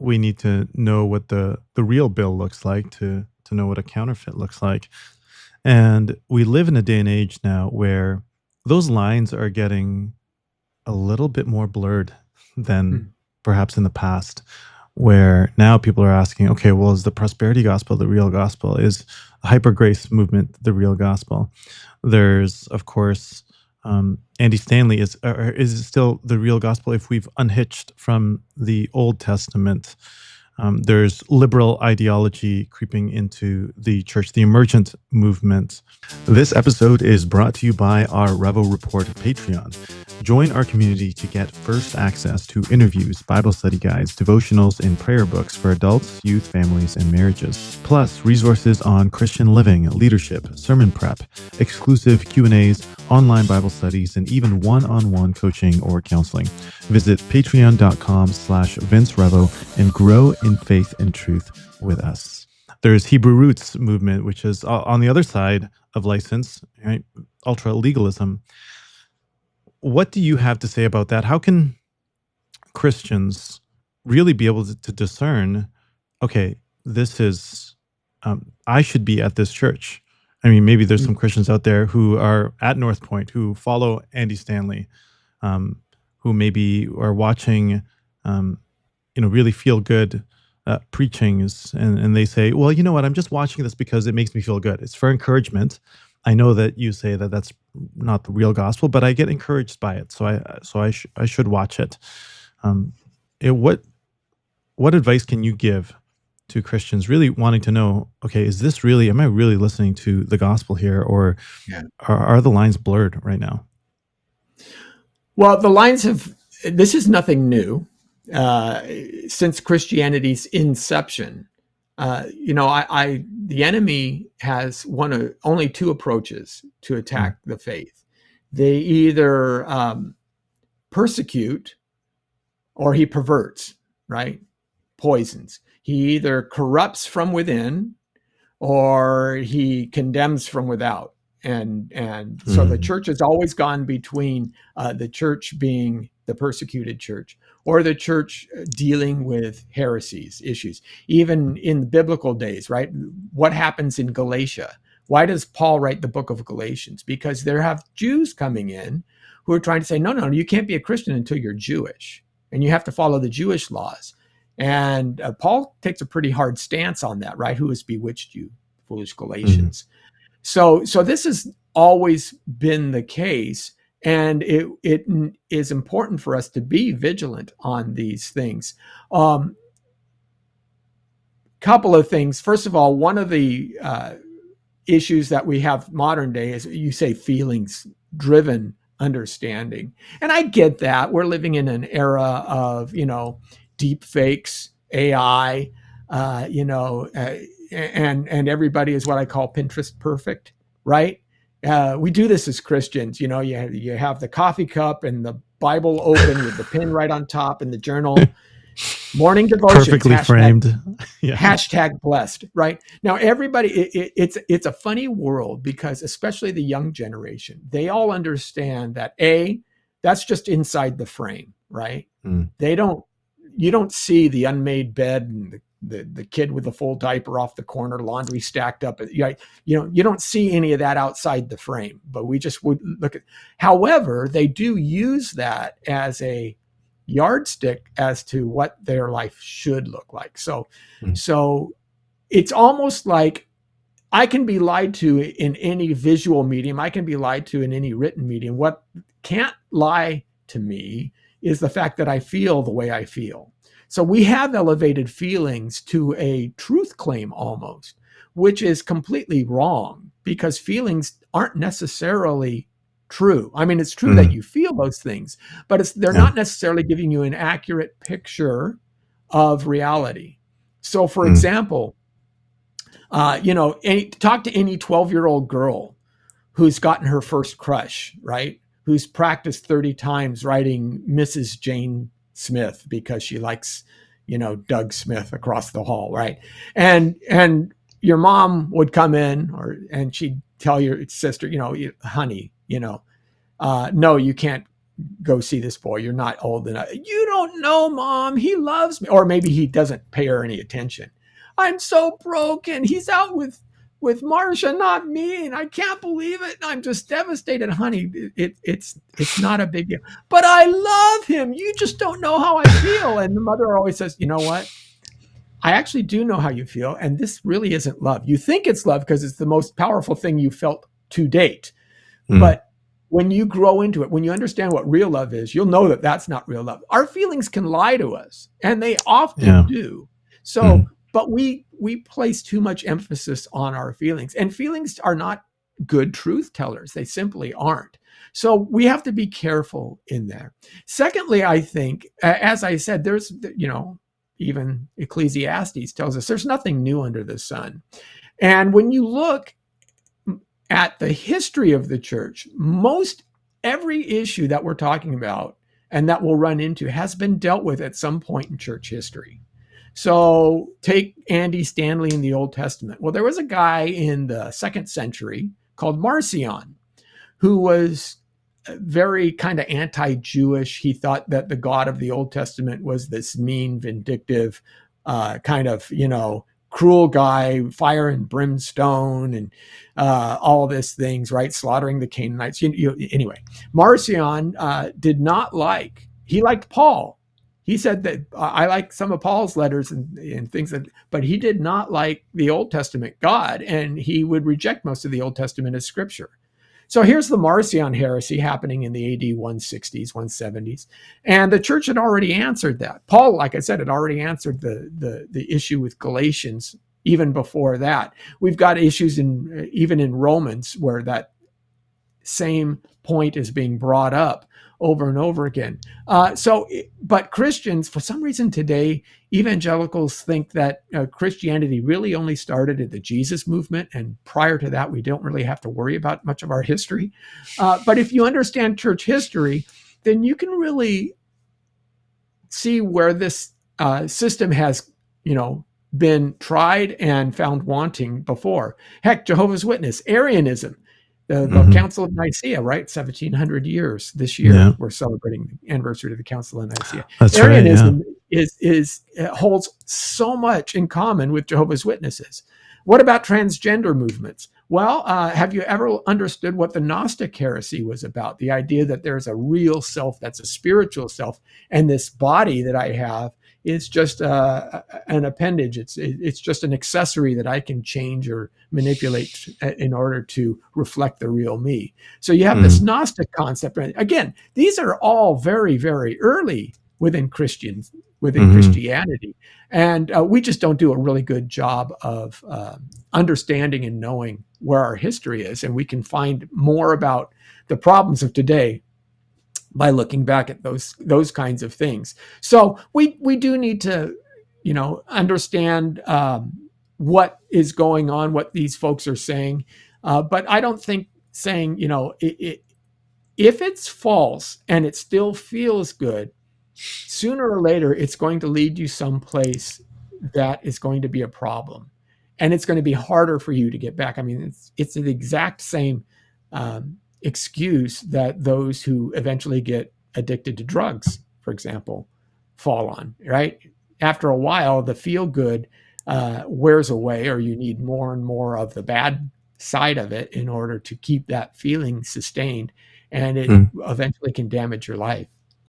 we need to know what the real bill looks like to know what a counterfeit looks like. And we live in a day and age now where those lines are getting a little bit more blurred than Mm. perhaps in the past, where now people are asking, okay, well, is the prosperity gospel the real gospel? Is the hyper grace movement the real gospel? There's, of course, Andy Stanley is it still the real gospel if we've unhitched from the Old Testament? There's liberal ideology creeping into the church, the emergent movement. This episode is brought to you by our Revo Report Patreon. Join our community to get first access to interviews, Bible study guides, devotionals, and prayer books for adults, youth, families, and marriages. Plus, resources on Christian living, leadership, sermon prep, exclusive Q&As, online Bible studies, and even one-on-one coaching or counseling. Visit patreon.com/VinceRevo and grow in faith and truth with us. There's Hebrew Roots movement, which is on the other side of license, right? Ultra-legalism. What do you have to say about that? How can Christians really be able to discern, okay, this is, I should be at this church? I mean, maybe there's some Christians out there who are at North Point, who follow Andy Stanley, who maybe are watching, really feel good preachings, and they say, well, you know what, I'm just watching this because it makes me feel good. It's for encouragement. I know that you say that that's not the real gospel, but I get encouraged by it, so I should watch it. What advice can you give to Christians really wanting to know, okay, is this really, am I really listening to the gospel here, or are the lines blurred right now? Well, this is nothing new. Since Christianity's inception, the enemy has only two approaches to attack the faith. They either persecute or he perverts, right? Poisons. He either corrupts from within or he condemns from without. And so the church has always gone between the church being the persecuted church or the church dealing with heresies, issues. Even in the biblical days, right? What happens in Galatia? Why does Paul write the book of Galatians? Because there have Jews coming in who are trying to say, no, you can't be a Christian until you're Jewish, and you have to follow the Jewish laws. And Paul takes a pretty hard stance on that, right? Who has bewitched you, foolish Galatians? So this has always been the case, and it is important for us to be vigilant on these things. Couple of things. First of all, one of the issues that we have modern day is, you say, feelings-driven understanding. And I get that. We're living in an era of, deep fakes, AI, and everybody is what I call Pinterest perfect, right? We do this as Christians. You have the coffee cup and the Bible open with the pin right on top and the journal. Morning devotions. Perfectly framed. Hashtag blessed, right? Now, everybody, it's a funny world because especially the young generation, they all understand that that's just inside the frame, right? You don't see the unmade bed and the kid with the full diaper off the corner, laundry stacked up. You don't see any of that outside the frame, but we just would look at. However, they do use that as a yardstick as to what their life should look like. So it's almost like I can be lied to in any visual medium. I can be lied to in any written medium. What can't lie to me is the fact that I feel the way I feel. So we have elevated feelings to a truth claim almost, which is completely wrong because feelings aren't necessarily true. I mean, it's true that you feel those things, but they're not necessarily giving you an accurate picture of reality. So for example, talk to any 12-year-old girl who's gotten her first crush, right? Who's practiced 30 times writing Mrs. Jane Smith because she likes, Doug Smith across the hall, right? And your mom would come in and she'd tell your sister, honey, no, you can't go see this boy. You're not old enough. You don't know, Mom. He loves me. Or maybe he doesn't pay her any attention. I'm so broken. He's out with Marcia, not me, and I can't believe it. I'm just devastated, honey. It's not a big deal. But I love him. You just don't know how I feel. And the mother always says, you know what? I actually do know how you feel, and this really isn't love. You think it's love because it's the most powerful thing you felt to date. But when you grow into it, when you understand what real love is, you'll know that that's not real love. Our feelings can lie to us, and they often do. So, but we place too much emphasis on our feelings, and feelings are not good truth tellers. They simply aren't. So we have to be careful in there. Secondly, I think, as I said, there's, even Ecclesiastes tells us there's nothing new under the sun. And when you look at the history of the church, most every issue that we're talking about and that we'll run into has been dealt with at some point in church history. So take Andy Stanley in the Old Testament. Well, there was a guy in the 2nd century called Marcion who was very kind of anti-Jewish. He thought that the God of the Old Testament was this mean, vindictive, kind of, cruel guy, fire and brimstone, and all this things, right? Slaughtering the Canaanites. Anyway, Marcion did not he liked Paul. He said that I like some of Paul's letters and things, but he did not like the Old Testament God, and he would reject most of the Old Testament as scripture. So here's the Marcion heresy happening in the AD 160s, 170s. And the church had already answered that. Paul, like I said, had already answered the issue with Galatians even before that. We've got issues even in Romans where that same point is being brought up over and over again. But Christians, for some reason today, evangelicals think that Christianity really only started at the Jesus movement. And prior to that, we don't really have to worry about much of our history. But if you understand church history, then you can really see where this system has, been tried and found wanting before. Heck, Jehovah's Witness, Arianism, the Council of Nicaea, right? 1700 years this year. Yeah. We're celebrating the anniversary of the Council of Nicaea. That's Arianism holds so much in common with Jehovah's Witnesses. What about transgender movements? Well, have you ever understood what the Gnostic heresy was about? The idea that there's a real self that's a spiritual self, and this body that I have is just an appendage. It's just an accessory that I can change or manipulate in order to reflect the real me. So you have this Gnostic concept. Again, these are all very, very early within Christianity. And we just don't do a really good job of understanding and knowing where our history is. And we can find more about the problems of today by looking back at those kinds of things. So we do need to, understand what is going on, what these folks are saying. But I don't think saying, if it's false and it still feels good, sooner or later, it's going to lead you someplace that is going to be a problem. And it's going to be harder for you to get back. I mean, it's the exact same excuse that those who eventually get addicted to drugs, for example, fall on, right? After a while, the feel good wears away, or you need more and more of the bad side of it in order to keep that feeling sustained. And it eventually can damage your life.